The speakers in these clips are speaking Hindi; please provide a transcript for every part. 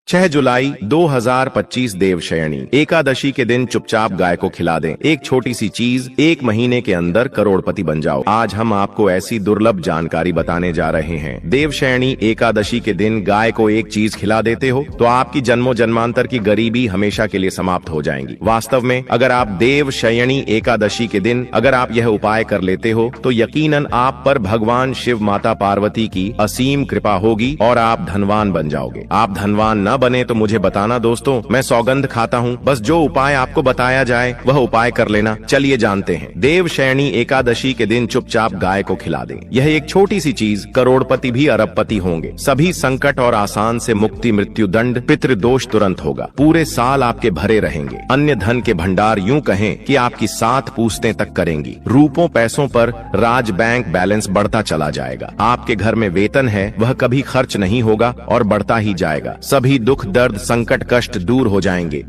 6 जुलाई 2025 देवशयनी एकादशी के दिन चुपचाप गाय को खिला दें। एक छोटी सी चीज 1 महीने के अंदर करोड़पति बन जाओ। आज हम आपको ऐसी दुर्लभ जानकारी बताने जा रहे हैं। देवशयनी एकादशी के दिन गाय को एक चीज खिला देते हो तो आपकी जन्मों जन्मांतर की गरीबी हमेशा के लिए समाप्त हो जाएंगी। वास्तव में अगर आप देवशयनी एकादशी के दिन अगर आप यह उपाय कर लेते हो तो यकीनन आप पर भगवान शिव माता पार्वती की असीम कृपा होगी और आप धनवान बन जाओगे। आप धनवान न बने तो मुझे बताना दोस्तों, मैं सौगंध खाता हूँ। बस जो उपाय आपको बताया जाए वह उपाय कर लेना। चलिए जानते हैं। देवशयनी एकादशी के दिन चुपचाप गाय को खिला दें। यह एक छोटी सी चीज करोड़पति भी अरबपति होंगे। सभी संकट और आसान से मुक्ति, मृत्यु दंड, पितृदोष तुरंत होगा। पूरे साल आपके भरे रहेंगे। अन्य धन के भंडार यूं कहें कि आपकी 7 पूछतें तक करेंगी। रूपों पैसों पर राज बैंक बैलेंस बढ़ता चला जाएगा। आपके घर में वेतन है वह कभी खर्च नहीं होगा और बढ़ता ही जाएगा। सभी दुख दर्द संकट कष्ट दूर हो जाएंगे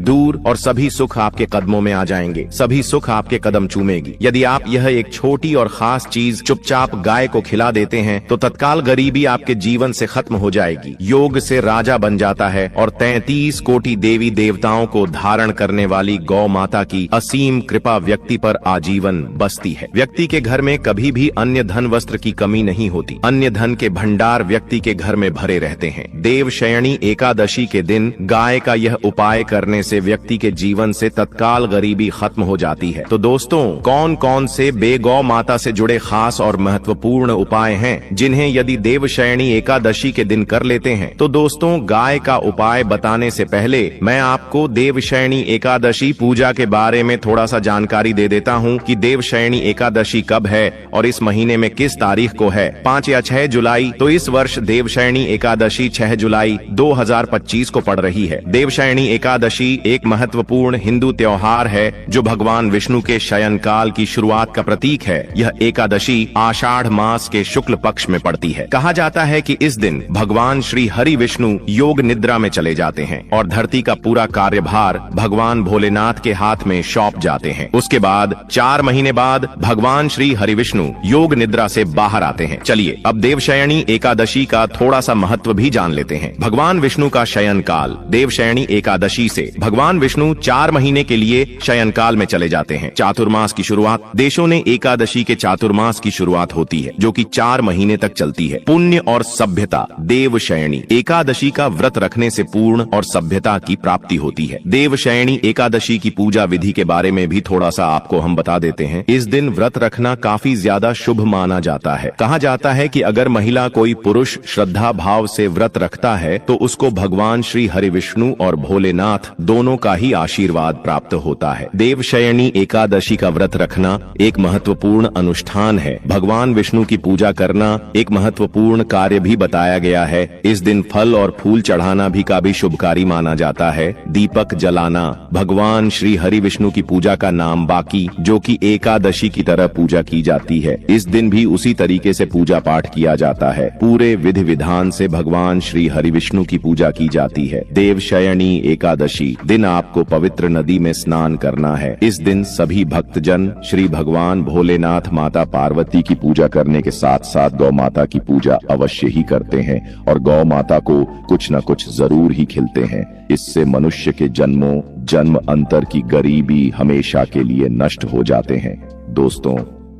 और सभी सुख आपके कदमों में आ जाएंगे। सभी सुख आपके कदम चूमेगी। यदि आप यह एक छोटी और खास चीज चुपचाप गाय को खिला देते हैं तो तत्काल गरीबी आपके जीवन से खत्म हो जाएगी। योग से राजा बन जाता है और 33 कोटि देवी देवताओं को धारण करने वाली गौ माता की असीम कृपा व्यक्ति पर आजीवन बसती है। व्यक्ति के घर में कभी भी अन्य धन वस्त्र की कमी नहीं होती। अन्य धन के भंडार व्यक्ति के घर में भरे रहते हैं। देवशयनी एकादशी के दिन गाय का यह उपाय करने से व्यक्ति के जीवन से तत्काल गरीबी खत्म हो जाती है। तो दोस्तों, कौन कौन से बेगौ माता से जुड़े खास और महत्वपूर्ण उपाय हैं जिन्हें यदि देवशयनी एकादशी के दिन कर लेते हैं? तो दोस्तों, गाय का उपाय बताने से पहले मैं आपको देवशयनी एकादशी पूजा के बारे में थोड़ा सा जानकारी दे देता हूँ कि देवशयनी एकादशी कब है और इस महीने में किस तारीख को है। 5 या 6 जुलाई। तो इस वर्ष देवशयनी एकादशी 6 जुलाई 2025 को पड़ रही है। देवशयनी एकादशी एक महत्वपूर्ण हिंदू त्योहार है जो भगवान विष्णु के शयन काल की शुरुआत का प्रतीक है। यह एकादशी आषाढ़ मास के शुक्ल पक्ष में पड़ती है। कहा जाता है कि इस दिन भगवान श्री हरि विष्णु योग निद्रा में चले जाते हैं और धरती का पूरा कार्यभार भगवान भोलेनाथ के हाथ में सौंप जाते हैं। उसके बाद 4 महीने बाद भगवान श्री हरि विष्णु योग निद्रा से बाहर आते हैं। चलिए अब देवशयनी एकादशी का थोड़ा सा महत्व भी जान लेते हैं। भगवान विष्णु का शयन काल। देवशयनी एकादशी से भगवान विष्णु 4 महीने के लिए शयन काल में चले जाते हैं। चातुर्मास की शुरुआत। देशों ने एकादशी के चातुर्मास की शुरुआत होती है जो कि 4 महीने तक चलती है। पुण्य और सभ्यता। देवशयनी एकादशी का व्रत रखने से पूर्ण और सभ्यता की प्राप्ति होती है। देवशयनी एकादशी की पूजा विधि के बारे में भी थोड़ा सा आपको हम बता देते हैं। इस दिन व्रत रखना काफी ज्यादा शुभ माना जाता है। कहा जाता है कि अगर महिला कोई पुरुष श्रद्धा भाव से व्रत रखता है तो उसको भगवान श्री हरि विष्णु और भोलेनाथ दोनों का ही आशीर्वाद प्राप्त होता है। देवशयनी एकादशी का व्रत रखना एक महत्वपूर्ण अनुष्ठान है। भगवान विष्णु की पूजा करना एक महत्वपूर्ण कार्य भी बताया गया है। इस दिन फल और फूल चढ़ाना भी का भी शुभकारी माना जाता है। दीपक जलाना। भगवान श्री हरि विष्णु की पूजा का नाम बाकी, जो कि एकादशी की तरह पूजा की जाती है। इस दिन भी उसी तरीके से पूजा पाठ किया जाता है। पूरे विधि विधान से भगवान श्री हरि विष्णु की पूजा की जाती है। देवशयनी एकादशी दिन आपको पवित्र नदी में स्नान करना है। इस दिन सभी भक्तजन श्री भगवान भोलेनाथ माता पार्वती की पूजा करने के साथ साथ गौ माता की पूजा अवश्य ही करते हैं और गौ माता को कुछ न कुछ जरूर ही खिलते हैं। इससे मनुष्य के जन्म अंतर की गरीबी हमेशा के लिए नष्ट हो जाते हैं। दोस्तों,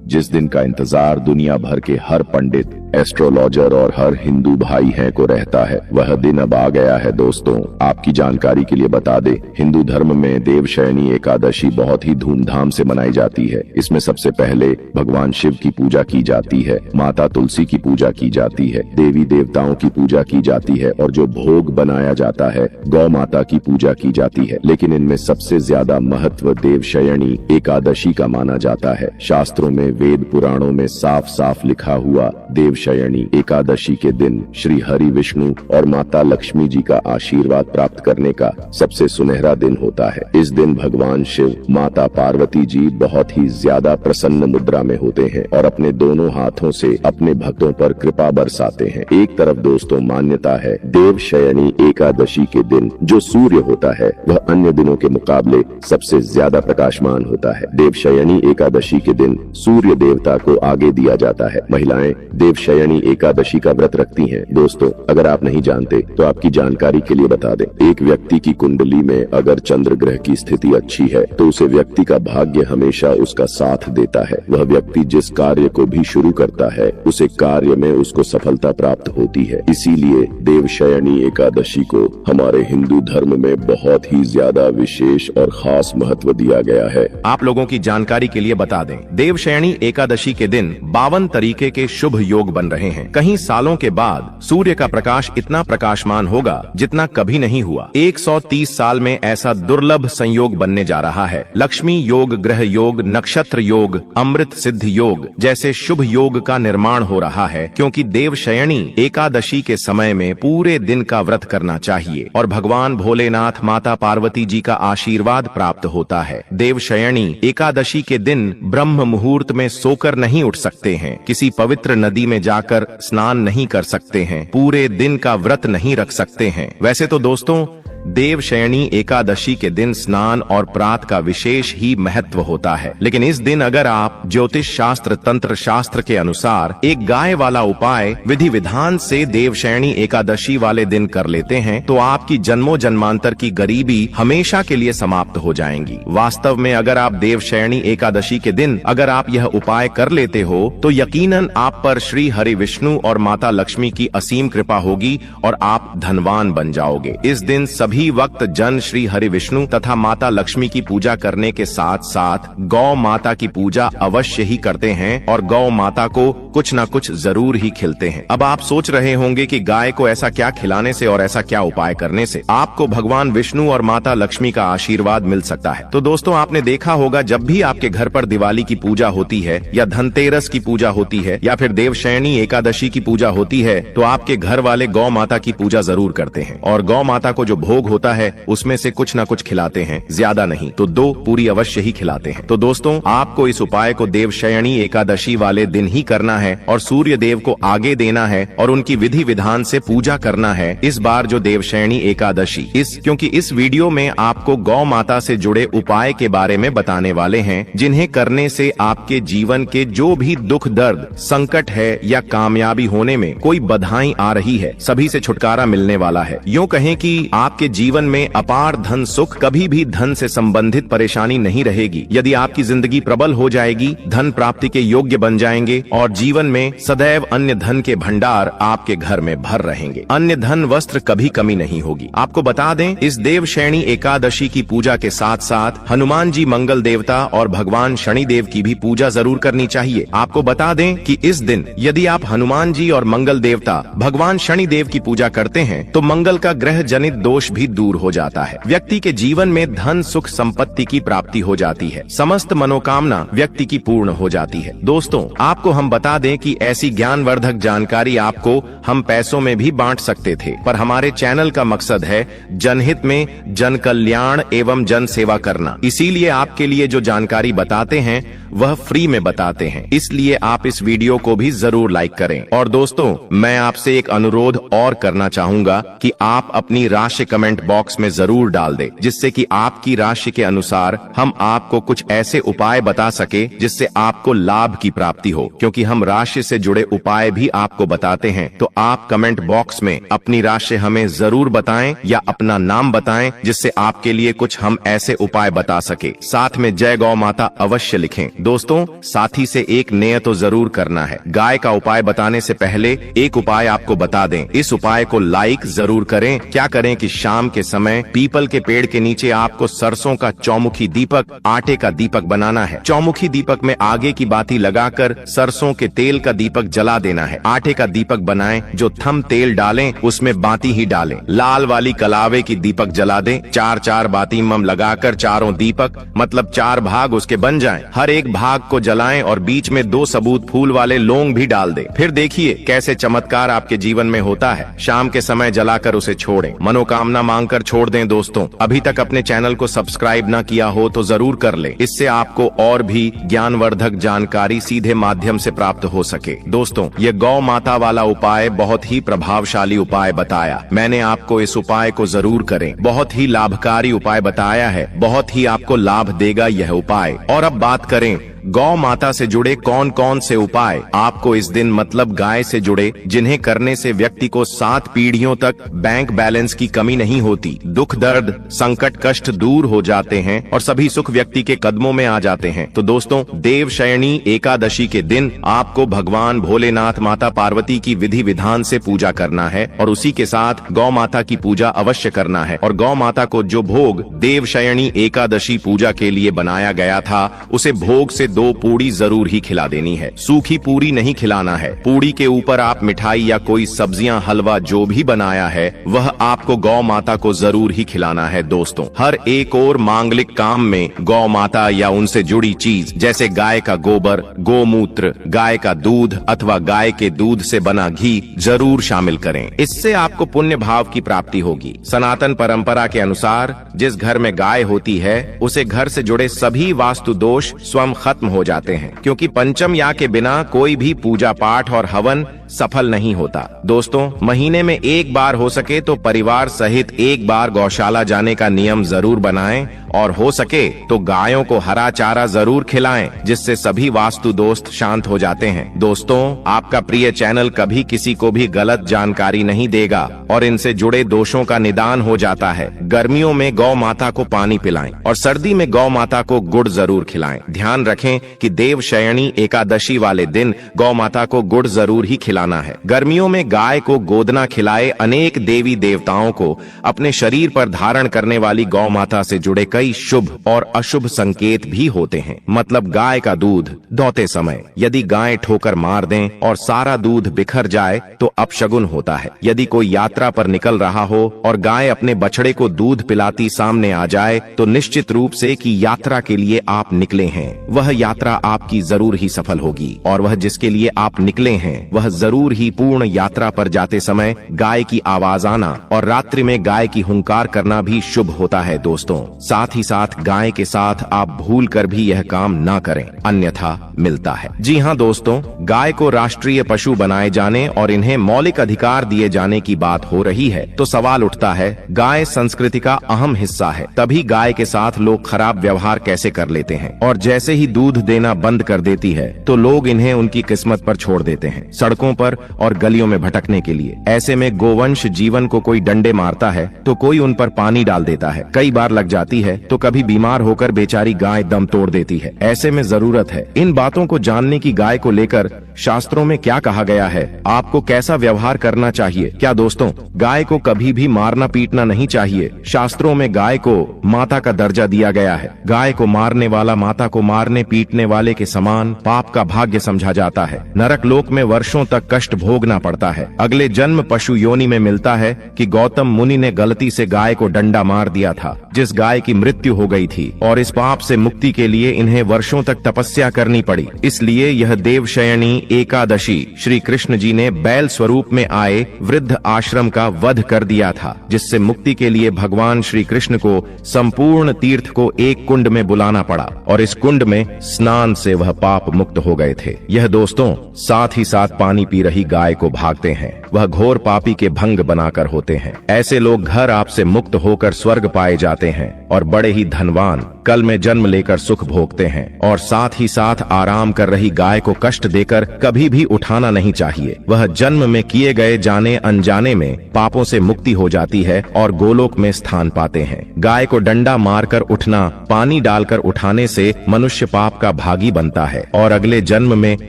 जिस दिन का इंतजार दुनिया भर के हर पंडित, एस्ट्रोलॉजर और हर हिंदू भाई है को रहता है, वह दिन अब आ गया है। दोस्तों, आपकी जानकारी के लिए बता दे, हिंदू धर्म में देवशयनी एकादशी बहुत ही धूमधाम से मनाई जाती है। इसमें सबसे पहले भगवान शिव की पूजा की जाती है, माता तुलसी की पूजा की जाती है, देवी देवताओं की पूजा की जाती है और जो भोग बनाया जाता है गौ माता की पूजा की जाती है। लेकिन इनमें सबसे ज्यादा महत्व देवशयनी एकादशी का माना जाता है। शास्त्रों में, वेद पुराणों में साफ साफ लिखा हुआ देवशयनी एकादशी के दिन श्री हरि विष्णु और माता लक्ष्मी जी का आशीर्वाद प्राप्त करने का सबसे सुनहरा दिन होता है। इस दिन भगवान शिव, माता पार्वती जी बहुत ही ज्यादा प्रसन्न मुद्रा में होते हैं और अपने दोनों हाथों से अपने भक्तों पर कृपा बरसाते हैं। एक तरफ दोस्तों मान्यता है देवशयनी एकादशी के दिन जो सूर्य होता है वह अन्य दिनों के मुकाबले सबसे ज्यादा प्रकाशमान होता है। देवशयनी एकादशी के दिन सूर्य सूर्य देवता को आगे दिया जाता है। महिलाएं देवशयनी एकादशी का व्रत रखती हैं। दोस्तों, अगर आप नहीं जानते तो आपकी जानकारी के लिए बता दें, एक व्यक्ति की कुंडली में अगर चंद्र ग्रह की स्थिति अच्छी है तो उसे व्यक्ति का भाग्य हमेशा उसका साथ देता है। वह व्यक्ति जिस कार्य को भी शुरू करता है उसे कार्य में उसको सफलता प्राप्त होती है। इसीलिए देवशयनी एकादशी को हमारे हिंदू धर्म में बहुत ही ज्यादा विशेष और खास महत्व दिया गया है। आप लोगों की जानकारी के लिए बता दें, देवशयनी एकादशी के दिन 52 तरीके के शुभ योग बन रहे हैं। कई सालों के बाद सूर्य का प्रकाश इतना प्रकाशमान होगा जितना कभी नहीं हुआ। 130 साल में ऐसा दुर्लभ संयोग बनने जा रहा है। लक्ष्मी योग, ग्रह योग, नक्षत्र योग, अमृत सिद्ध योग जैसे शुभ योग का निर्माण हो रहा है, क्योंकि देवशयनी एकादशी के समय में पूरे दिन का व्रत करना चाहिए और भगवान भोलेनाथ, माता पार्वती जी का आशीर्वाद प्राप्त होता है। देवशयनी एकादशी के दिन ब्रह्म मुहूर्त में सोकर नहीं उठ सकते हैं, किसी पवित्र नदी में जाकर स्नान नहीं कर सकते हैं, पूरे दिन का व्रत नहीं रख सकते हैं। वैसे तो दोस्तों, देवशयनी एकादशी के दिन स्नान और प्रात का विशेष ही महत्व होता है, लेकिन इस दिन अगर आप ज्योतिष शास्त्र, तंत्र शास्त्र के अनुसार एक गाय वाला उपाय विधि विधान से देवशयनी एकादशी वाले दिन कर लेते हैं तो आपकी जन्मों जन्मांतर की गरीबी हमेशा के लिए समाप्त हो जाएंगी। वास्तव में अगर आप देवशयनी एकादशी के दिन अगर आप यह उपाय कर लेते हो तो यकीनन आप पर श्री हरि विष्णु और माता लक्ष्मी की असीम कृपा होगी और आप धनवान बन जाओगे। इस दिन सभी वक्त जन श्री हरि विष्णु तथा माता लक्ष्मी की पूजा करने के साथ साथ गौ माता की पूजा अवश्य ही करते हैं और गौ माता को कुछ न कुछ जरूर ही खिलते हैं। अब आप सोच रहे होंगे कि गाय को ऐसा क्या खिलाने से और ऐसा क्या उपाय करने से आपको भगवान विष्णु और माता लक्ष्मी का आशीर्वाद मिल सकता है। तो दोस्तों, आपने देखा होगा जब भी आपके घर पर दिवाली की पूजा होती है या धनतेरस की पूजा होती है या फिर देवशयनी एकादशी की पूजा होती है तो आपके घर वाले गौ माता की पूजा जरूर करते हैं और गौ माता को जो भोग होता है उसमें से कुछ ना कुछ खिलाते हैं, ज्यादा नहीं तो 2 पूरी अवश्य ही खिलाते हैं। तो दोस्तों, आपको इस उपाय को देवशयनी एकादशी वाले दिन ही करना है और सूर्य देव को आगे देना है और उनकी विधि विधान से पूजा करना है इस बार जो देवशयनी एकादशी। क्योंकि इस वीडियो में आपको गौ माता से जुड़े उपाय के बारे में बताने वाले हैं जिन्हें करने से आपके जीवन के जो भी दुख, दर्द, संकट है या कामयाबी होने में कोई बाधाएं आ रही है, सभी से छुटकारा मिलने वाला है। यूँ कहें कि आपके जीवन में अपार धन सुख, कभी भी धन से संबंधित परेशानी नहीं रहेगी। यदि आपकी जिंदगी प्रबल हो जाएगी, धन प्राप्ति के योग्य बन जाएंगे और जीवन में सदैव अन्य धन के भंडार आपके घर में भर रहेंगे। अन्य धन, वस्त्र कभी कमी नहीं होगी। आपको बता दें, इस देवशयनी एकादशी की पूजा के साथ साथ हनुमान जी मंगल देवता और भगवान शनिदेव की भी पूजा जरूर करनी चाहिए। आपको बता दें कि इस दिन यदि आप हनुमान जी और मंगल देवता भगवान शनिदेव की पूजा करते हैं तो मंगल का ग्रह जनित दोष भी दूर हो जाता है। व्यक्ति के जीवन में धन, सुख, संपत्ति की प्राप्ति हो जाती है। समस्त मनोकामना व्यक्ति की पूर्ण हो जाती है। दोस्तों, आपको हम बता दें कि ऐसी ज्ञानवर्धक जानकारी आपको हम पैसों में भी बांट सकते थे, पर हमारे चैनल का मकसद है जनहित में जन कल्याण एवं जन सेवा करना। इसीलिए आपके लिए जो जानकारी बताते हैं वह फ्री में बताते हैं, इसलिए आप इस वीडियो को भी जरूर लाइक करें। और दोस्तों, मैं आपसे एक अनुरोध और करना चाहूंगा कि आप अपनी राशि कमेंट बॉक्स में जरूर डाल दें, जिससे कि आपकी राशि के अनुसार हम आपको कुछ ऐसे उपाय बता सके जिससे आपको लाभ की प्राप्ति हो। क्योंकि हम राशि से जुड़े उपाय भी आपको बताते हैं, तो आप कमेंट बॉक्स में अपनी राशि हमें जरूर बताएं या अपना नाम बताएं, जिससे आपके लिए कुछ हम ऐसे उपाय बता सके। साथ में जय गौ माता अवश्य लिखें। दोस्तों, साथी से एक नेय तो जरूर करना है। गाय का उपाय बताने से पहले एक उपाय आपको बता दें। इस उपाय को लाइक जरूर करें। क्या करें कि शाम के समय पीपल के पेड़ के नीचे आपको सरसों का चौमुखी दीपक, आटे का दीपक बनाना है। चौमुखी दीपक में आगे की बाती लगाकर सरसों के तेल का दीपक जला देना है। आटे का दीपक बनाएं, जो थम तेल डालें उसमें बाती ही डालें। लाल वाली कलावे की दीपक जला दें। 4-4 बाती मम लगाकर चारों दीपक मतलब 4 भाग उसके बन जाएं। हर एक भाग को जलाएं और बीच में 2 सबूत फूल वाले लौंग भी डाल दें। फिर देखिए कैसे चमत्कार आपके जीवन में होता है। शाम के समय जलाकर उसे छोड़ें। मनोकामना मांगकर छोड़ दें। दोस्तों, अभी तक अपने चैनल को सब्सक्राइब न किया हो तो जरूर कर लें, इससे आपको और भी ज्ञानवर्धक जानकारी सीधे माध्यम से प्राप्त हो सके। दोस्तों, ये गौ माता वाला उपाय बहुत ही प्रभावशाली उपाय बताया। मैंने आपको इस उपाय को जरूर करें। बहुत ही लाभकारी उपाय बताया है। बहुत ही आपको लाभ देगा यह उपाय। और अब बात करें गौ माता से जुड़े कौन कौन से उपाय आपको इस दिन मतलब गाय से जुड़े, जिन्हें करने से व्यक्ति को 7 पीढ़ियों तक बैंक बैलेंस की कमी नहीं होती, दुख दर्द संकट कष्ट दूर हो जाते हैं और सभी सुख व्यक्ति के कदमों में आ जाते हैं। तो दोस्तों, देवशयनी एकादशी के दिन आपको भगवान भोलेनाथ माता पार्वती की विधि विधान से पूजा करना है और उसी के साथ गौ माता की पूजा अवश्य करना है। और गौ माता को जो भोग देवशयनी एकादशी पूजा के लिए बनाया गया था, उसे भोग से 2 पूड़ी जरूर ही खिला देनी है। सूखी पूरी नहीं खिलाना है। पूड़ी के ऊपर आप मिठाई या कोई सब्जियां हलवा जो भी बनाया है वह आपको गौ माता को जरूर ही खिलाना है। दोस्तों, हर एक और मांगलिक काम में गौ माता या उनसे जुड़ी चीज जैसे गाय का गोबर, गोमूत्र, गाय का दूध अथवा गाय के दूध से बना घी जरूर शामिल करें। इससे आपको पुण्य भाव की प्राप्ति होगी। सनातन परंपरा के अनुसार जिस घर में गाय होती है उसे घर से जुड़े सभी वास्तु दोष स्वयं खत्म हो जाते हैं, क्योंकि पंचम या के बिना कोई भी पूजा पाठ और हवन सफल नहीं होता। दोस्तों, महीने में एक बार हो सके तो परिवार सहित एक बार गौशाला जाने का नियम जरूर बनाएं और हो सके तो गायों को हरा चारा जरूर खिलाएं, जिससे सभी वास्तु दोस्त शांत हो जाते हैं। दोस्तों, आपका प्रिय चैनल कभी किसी को भी गलत जानकारी नहीं देगा और इनसे जुड़े दोषों का निदान हो जाता है। गर्मियों में गौ माता को पानी पिलाएं और सर्दी में गौ माता को गुड़ जरूर खिलाएं। ध्यान रखें कि देवशयनी एकादशी वाले दिन गौ माता को गुड़ जरूर ही खिलाना है। गर्मियों में गाय को गोदना खिलाए। अनेक देवी देवताओं को अपने शरीर पर धारण करने वाली गौ माता से जुड़े कई शुभ और अशुभ संकेत भी होते हैं। मतलब गाय का दूध दोहते समय यदि गाय ठोकर मार दें और सारा दूध बिखर जाए तो अपशगुन होता है। यदि कोई यात्रा पर निकल रहा हो और गाय अपने बछड़े को दूध पिलाती सामने आ जाए तो निश्चित रूप से कि यात्रा के लिए आप निकले हैं वह यात्रा आपकी जरूर ही सफल होगी और वह जिसके लिए आप निकले हैं वह जरूर ही पूर्ण यात्रा पर जाते समय गाय की आवाज आना और रात्रि में गाय की हुंकार करना भी शुभ होता है। दोस्तों, साथ ही साथ गाय के साथ आप भूल कर भी यह काम ना करें, अन्यथा मिलता है। जी हाँ दोस्तों, गाय को राष्ट्रीय पशु बनाए जाने और इन्हें मौलिक अधिकार दिए जाने की बात हो रही है तो सवाल उठता है, गाय संस्कृति का अहम हिस्सा है, तभी गाय के साथ लोग खराब व्यवहार कैसे कर लेते हैं और जैसे ही दूध देना बंद कर देती है तो लोग इन्हें उनकी किस्मत पर छोड़ देते हैं, सड़कों पर और गलियों में भटकने के लिए। ऐसे में गोवंश जीवन को कोई डंडे मारता है तो कोई उन पर पानी डाल देता है, कई बार लग जाती है तो कभी बीमार होकर बेचारी गाय दम तोड़ देती है। ऐसे में जरूरत है इन बातों को जानने की गाय को लेकर शास्त्रों में क्या कहा गया है, आपको कैसा व्यवहार करना चाहिए। क्या दोस्तों, गाय को कभी भी मारना पीटना नहीं चाहिए। शास्त्रों में गाय को माता का दर्जा दिया गया है। गाय को मारने वाला माता को मारने पीटने वाले के समान पाप का भाग्य समझा जाता है। नरक लोक में वर्षों तक कष्ट भोगना पड़ता है। अगले जन्म पशु योनि में मिलता है कि गौतम मुनि ने गलती से गाय को डंडा मार दिया था, जिस गाय की मृत्यु हो गई थी और इस पाप से मुक्ति के लिए इन्हें वर्षों तक तपस्या करनी पड़ी। इसलिए यह देवशयनी एकादशी श्री कृष्ण जी ने बैल स्वरूप में आए वृद्ध आश्रम का वध कर दिया था, जिससे मुक्ति के लिए भगवान श्री कृष्ण को संपूर्ण तीर्थ को एक कुंड में बुलाना पड़ा और इस कुंड में स्नान से वह पाप मुक्त हो गए थे। यह दोस्तों, साथ ही साथ पानी पी रही गाय को भागते हैं, वह घोर पापी के भंग बनाकर होते हैं। ऐसे लोग घर आपसे मुक्त होकर स्वर्ग पाए जाते हैं और बड़े ही धनवान कल में जन्म लेकर सुख भोगते हैं। और साथ ही साथ आराम कर रही गाय को कष्ट देकर कभी भी उठाना नहीं चाहिए। वह जन्म में किए गए जाने अनजाने में पापों से मुक्ति हो जाती है और गोलोक में स्थान पाते हैं। गाय को डंडा मारकर उठना, पानी डालकर उठाने से मनुष्य पाप का भागी बनता है और अगले जन्म में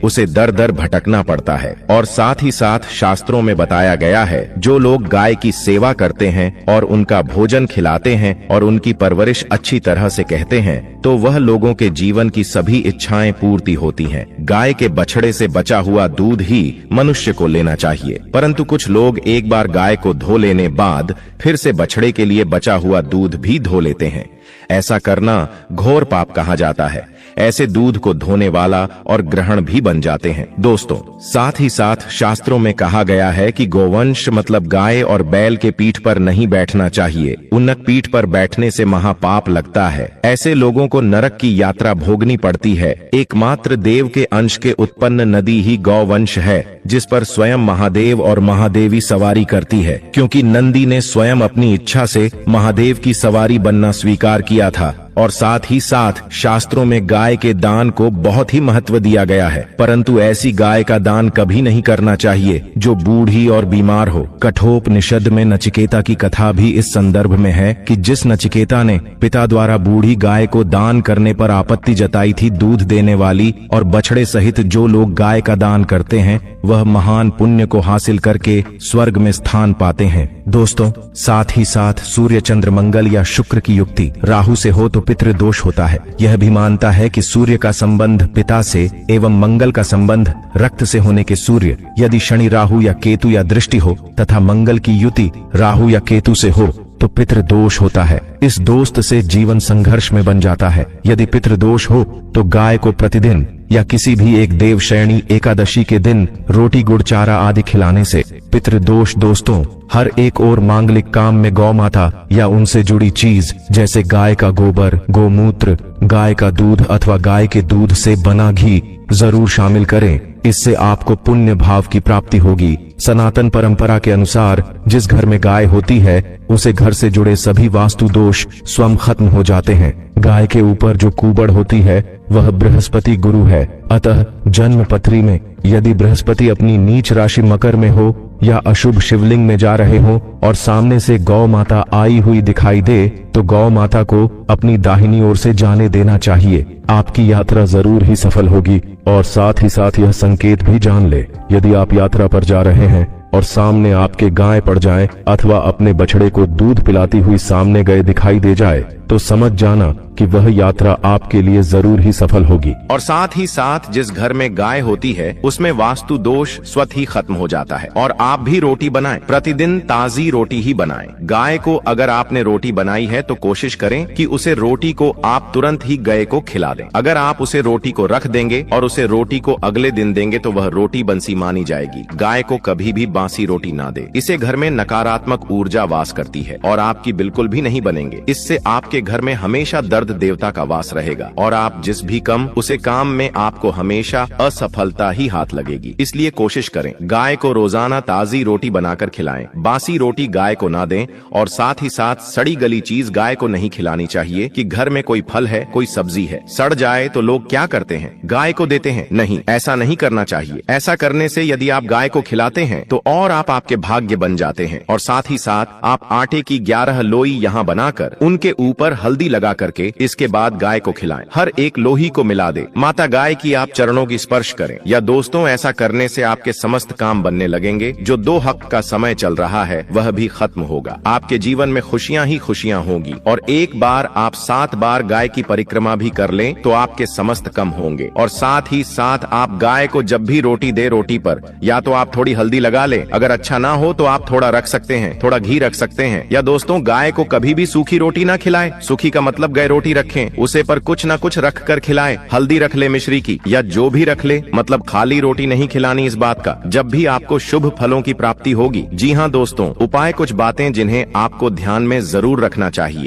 उसे दर दर भटकना पड़ता है। और साथ ही साथ शास्त्रों में बताया गया है, जो लोग गाय की सेवा करते हैं और उनका भोजन खिलाते हैं और उनकी परवरिश अच्छी तरह से कहते हैं तो वह लोगों के जीवन की सभी इच्छाएं पूर्ति होती हैं। गाय के बछड़े से बचा हुआ दूध ही मनुष्य को लेना चाहिए, परंतु कुछ लोग एक बार गाय को धो लेने बाद फिर से बछड़े के लिए बचा हुआ दूध भी धो लेते हैं। ऐसा करना घोर पाप कहा जाता है। ऐसे दूध को धोने वाला और ग्रहण भी बन जाते हैं। दोस्तों, साथ ही साथ शास्त्रों में कहा गया है कि गोवंश मतलब गाय और बैल के पीठ पर नहीं बैठना चाहिए। उन्नत पीठ पर बैठने से महापाप लगता है। ऐसे लोगों को नरक की यात्रा भोगनी पड़ती है। एकमात्र देव के अंश के उत्पन्न नदी ही गौवंश है, जिस पर स्वयं महादेव और महादेवी सवारी करती है, क्योंकि नंदी ने स्वयं अपनी इच्छा से महादेव की सवारी बनना स्वीकार किया था। और साथ ही साथ शास्त्रों में गाय के दान को बहुत ही महत्व दिया गया है। परंतु ऐसी गाय का दान कभी नहीं करना चाहिए जो बूढ़ी और बीमार हो। कठोपनिषद में नचिकेता की कथा भी इस संदर्भ में है कि जिस नचिकेता ने पिता द्वारा बूढ़ी गाय को दान करने पर आपत्ति जताई थी, दूध देने वाली और बछड़े सहित जो लोग गाय का दान करते हैं वह महान पुण्य को हासिल करके स्वर्ग में स्थान पाते हैं। दोस्तों, साथ ही साथ सूर्य, चंद्र, मंगल या शुक्र की युक्ति राहु से हो तो पितृदोष होता है। यह भी मानता है कि सूर्य का संबंध पिता से एवं मंगल का संबंध रक्त से होने के सूर्य, यदि शनि, राहु या केतु या दृष्टि हो तथा मंगल की युति राहु या केतु से हो तो पितृदोष होता है। इस दोस्त से जीवन संघर्ष में बन जाता है। यदि पितृदोष हो तो गाय को प्रतिदिन या किसी भी एक देवशयनी एकादशी के दिन रोटी, गुड़, चारा आदि खिलाने से पितृदोष दोस्तों हर एक और मांगलिक काम में गौ माता या उनसे जुड़ी चीज जैसे गाय का गोबर, गोमूत्र, गाय का दूध अथवा गाय के दूध से बना घी जरूर शामिल करें। इससे आपको पुण्य भाव की प्राप्ति होगी। सनातन परंपरा के अनुसार जिस घर में गाय होती है उसे घर से जुड़े सभी वास्तु दोष स्वयं खत्म हो जाते हैं। गाय के ऊपर जो कुबड़ होती है वह बृहस्पति गुरु है। अतः जन्म पत्री में यदि बृहस्पति अपनी नीच राशि मकर में हो या अशुभ शिवलिंग में जा रहे हो और सामने से गौ माता आई हुई दिखाई दे तो गौ माता को अपनी दाहिनी ओर से जाने देना चाहिए। आपकी यात्रा जरूर ही सफल होगी। और साथ ही साथ यह संकेत भी जान ले, यदि आप यात्रा पर जा रहे हैं और सामने आपके गाय पड़ जाए अथवा अपने बछड़े को दूध पिलाती हुई सामने गए दिखाई दे जाए तो समझ जाना कि वह यात्रा आपके लिए जरूर ही सफल होगी। और साथ ही साथ जिस घर में गाय होती है उसमें वास्तु दोष स्वतः ही खत्म हो जाता है। और आप भी रोटी बनाएं, प्रतिदिन ताजी रोटी ही बनाएं। गाय को अगर आपने रोटी बनाई है तो कोशिश करें कि उसे रोटी को आप तुरंत ही गाय को खिला दें। अगर आप उसे रोटी को रख देंगे और उसे रोटी को अगले दिन देंगे तो वह रोटी बंसी मानी जाएगी। गाय को कभी भी बासी रोटी ना दे। इसे घर में नकारात्मक ऊर्जा वास करती है और आपकी बिल्कुल भी नहीं बनेंगे। इससे आपके घर में हमेशा दर्द देवता का वास रहेगा और आप जिस भी उसे काम में आपको हमेशा असफलता ही हाथ लगेगी। इसलिए कोशिश करें गाय को रोजाना ताजी रोटी बनाकर खिलाएं। बासी रोटी गाय को ना दें और साथ ही साथ सड़ी गली चीज गाय को नहीं खिलानी चाहिए। कि घर में कोई फल है, कोई सब्जी है, सड़ जाए तो लोग क्या करते हैं, गाय को देते हैं। नहीं, ऐसा नहीं करना चाहिए। ऐसा करने से यदि आप गाय को खिलाते हैं तो और आप आपके भाग्य बन जाते हैं। और साथ ही साथ आप आटे की 11 लोई यहाँ बनाकर उनके ऊपर हल्दी लगा करके इसके बाद गाय को खिलाएं। हर एक लोही को मिला दे। माता गाय की आप चरणों की स्पर्श करें। या दोस्तों, ऐसा करने से आपके समस्त काम बनने लगेंगे। जो 2 हक का समय चल रहा है वह भी खत्म होगा। आपके जीवन में खुशियां ही खुशियां होगी। और एक बार आप 7 बार गाय की परिक्रमा भी कर लें तो आपके समस्त कम होंगे। और साथ ही साथ आप गाय को जब भी रोटी दे, रोटी पर या तो आप थोड़ी हल्दी लगा ले, अगर अच्छा ना हो तो आप थोड़ा रख सकते हैं, थोड़ा घी रख सकते हैं। या दोस्तों, गाय को कभी भी सूखी रोटी ना खिलाएं। सूखी का मतलब गाय रोटी रखें, उसे पर कुछ ना कुछ रख कर खिलाएं। हल्दी रख ले, मिश्री की, या जो भी रख ले, मतलब खाली रोटी नहीं खिलानी। इस बात का जब भी आपको शुभ फलों की प्राप्ति होगी। जी हाँ दोस्तों, उपाय कुछ बातें जिन्हें आपको ध्यान में जरूर रखना चाहिए।